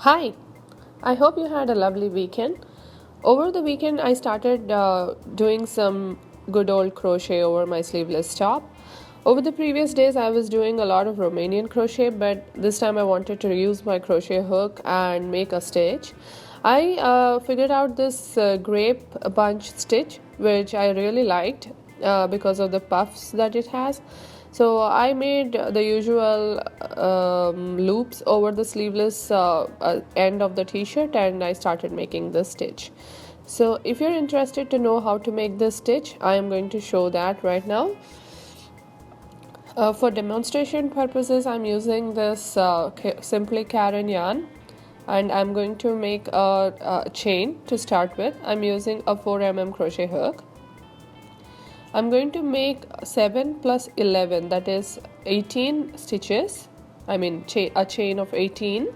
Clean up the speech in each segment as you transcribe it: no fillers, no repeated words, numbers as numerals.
Hi, I hope you had a lovely weekend. Over the weekend, I started doing some good old crochet over my sleeveless top. Over the previous days, I was doing a lot of Romanian crochet, but this time I wanted to use my crochet hook and make a stitch. I figured out this grape bunch stitch, which I really liked because of the puffs that it has. So I made the usual loops over the sleeveless end of the t-shirt, and I started making the stitch. So if you're interested to know how to make this stitch, I am going to show that right now. For demonstration purposes, I'm using this Simply Karen yarn, and I'm going to make a chain to start with. I'm using a 4 mm crochet hook. I'm going to make 7 plus 11, that is 18 stitches. I mean a chain of 18,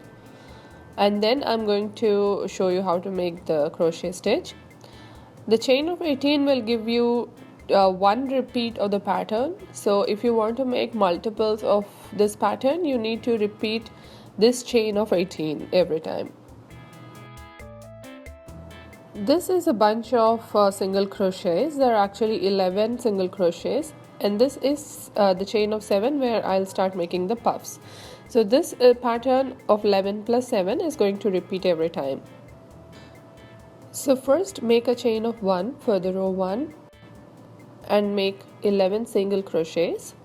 and then I'm going to show you how to make the crochet stitch. The chain of 18 will give you one repeat of the pattern. So if you want to make multiples of this pattern, you need to repeat this chain of 18 every time. This is a bunch of single crochets. There are actually 11 single crochets, and this is the chain of 7 where I'll start making the puffs. So this pattern of 11 plus 7 is going to repeat every time. So first make a chain of 1 for the row 1 and make 11 single crochets.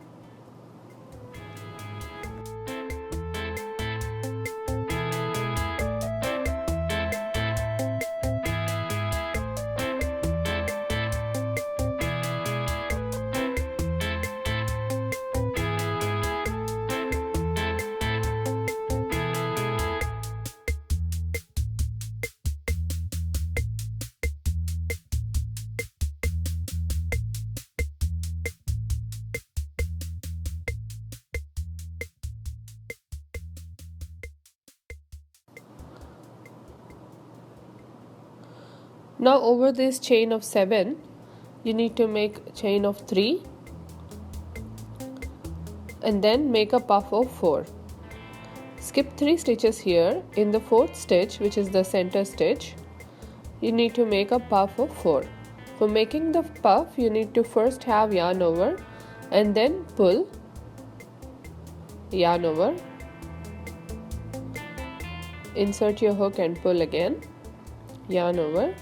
Now over this chain of 7, you need to make a chain of 3 and then make a puff of 4. Skip 3 stitches here. In the 4th stitch, which is the center stitch, you need to make a puff of 4. For making the puff, you need to first have yarn over and then pull, yarn over, insert your hook and pull again, yarn over,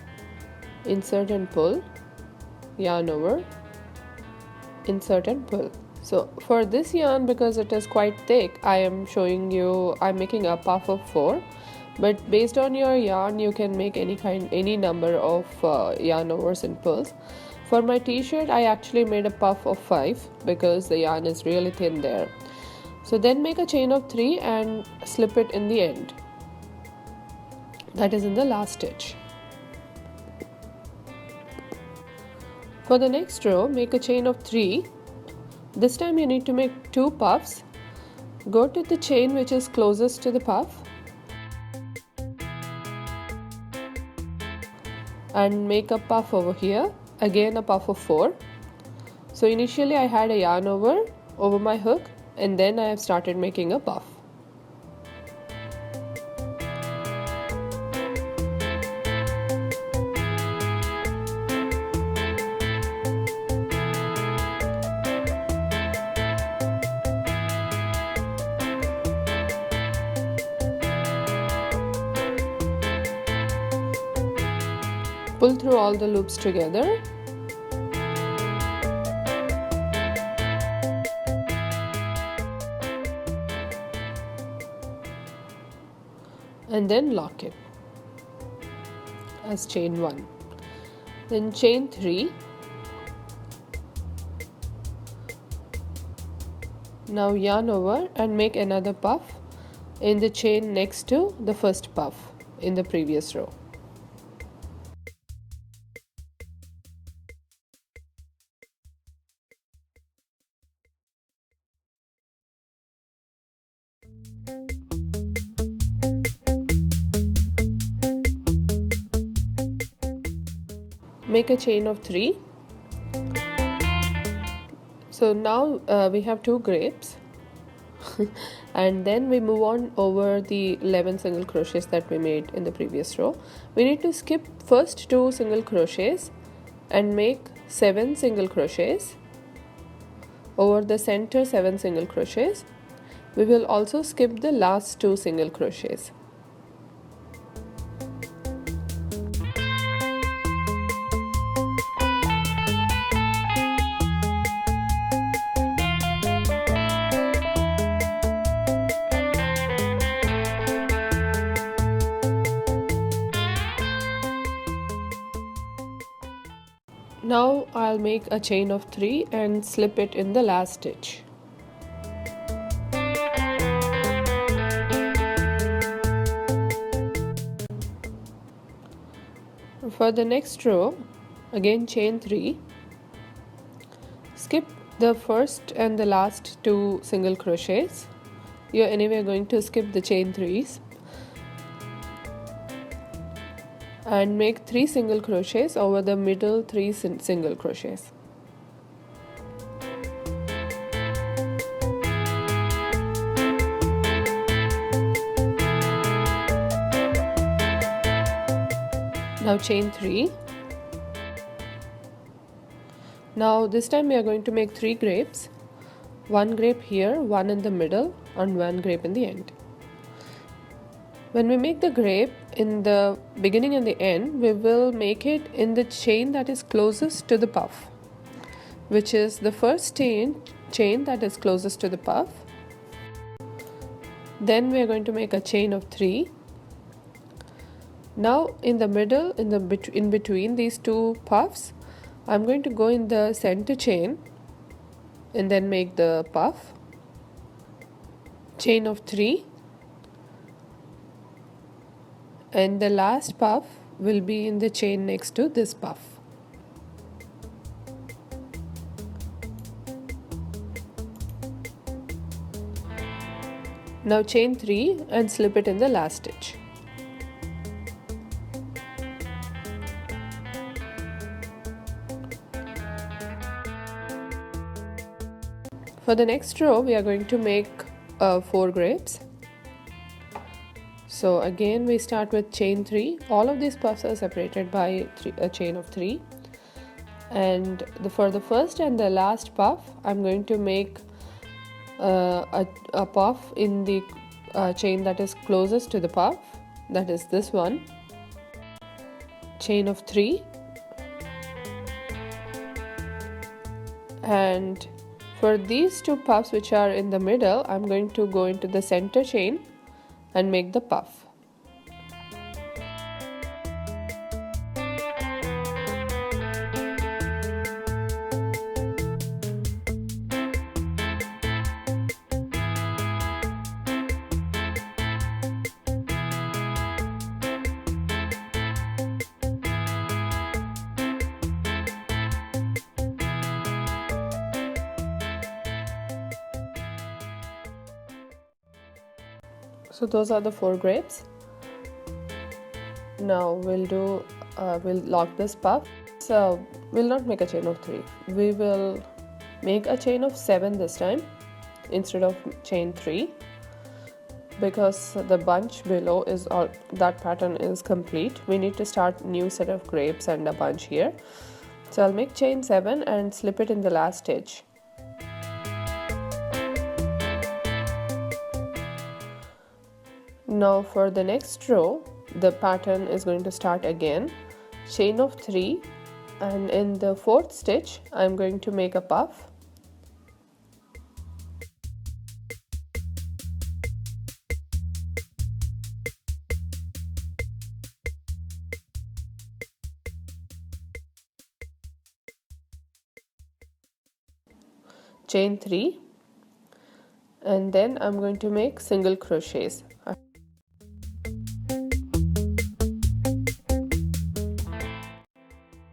insert and pull, yarn over, insert and pull. So for this yarn, because it is quite thick, I am showing you I'm making a puff of 4, but based on your yarn you can make any number of yarn overs and pulls. For my t-shirt, I actually made a puff of 5 because the yarn is really thin there. So then make a chain of 3 and slip it in the end, that is in the last stitch. For the next row, make a chain of 3. This time you need to make 2 puffs. Go to the chain which is closest to the puff and make a puff over here, again a puff of 4. So initially I had a yarn over my hook, and then I have started making a puff. Pull through all the loops together. And then lock it as chain 1. Then chain 3. Now yarn over and make another puff in the chain next to the first puff in the previous row. Make a chain of 3. So now we have 2 grapes. and then we move on over the 11 single crochets that we made in the previous row. We need to skip first 2 single crochets and make 7 single crochets over the center 7 single crochets. We will also skip the last 2 single crochets. Now I'll make a chain of 3 and slip it in the last stitch. For the next row, again chain 3, skip the first and the last 2 single crochets. You're anyway going to skip the chain 3s, and make 3 single crochets over the middle 3 single crochets. Now chain 3. Now this time we are going to make 3 grapes, 1 grape here, 1 in the middle and 1 grape in the end. When we make the grape in the beginning and the end, we will make it in the chain that is closest to the puff, which is the first chain that is closest to the puff. Then we are going to make a chain of 3. Now in the middle, in between these 2 puffs, I'm going to go in the center chain and then make the puff, chain of 3, and the last puff will be in the chain next to this puff. Now chain 3 and slip it in the last stitch. For the next row, we are going to make 4 grapes. So again we start with chain 3. All of these puffs are separated by a chain of 3, and for the first and the last puff I'm going to make a puff in the chain that is closest to the puff, that is this one, chain of 3, and for these 2 puffs which are in the middle, I'm going to go into the center chain and make the puff. So those are the 4 grapes. Now we'll lock this puff. So we'll not make a chain of 3. We will make a chain of 7 this time instead of chain 3, because the bunch below is all, that pattern is complete. We need to start new set of grapes and a bunch here. So I'll make chain 7 and slip it in the last stitch. Now for the next row, the pattern is going to start again, chain of 3, and in the 4th stitch I'm going to make a puff. Chain 3, and then I'm going to make single crochets.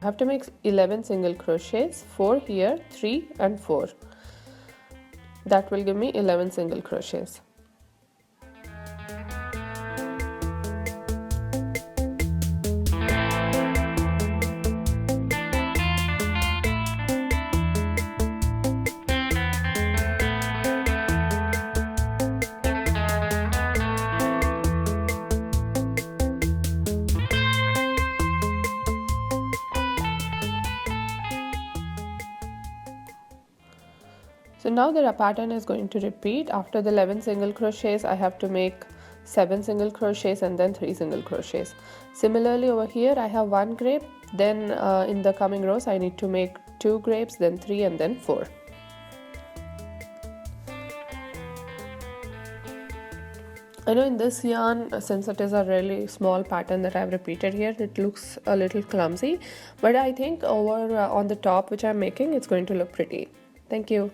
I have to make 11 single crochets, 4 here, 3 and 4. That will give me 11 single crochets. So now the pattern is going to repeat. After the 11 single crochets, I have to make 7 single crochets and then 3 single crochets. Similarly over here I have 1 grape, then in the coming rows I need to make 2 grapes, then 3 and then 4. I know in this yarn, since it is a really small pattern that I've repeated here, it looks a little clumsy, but I think over on the top which I'm making, it's going to look pretty. Thank you.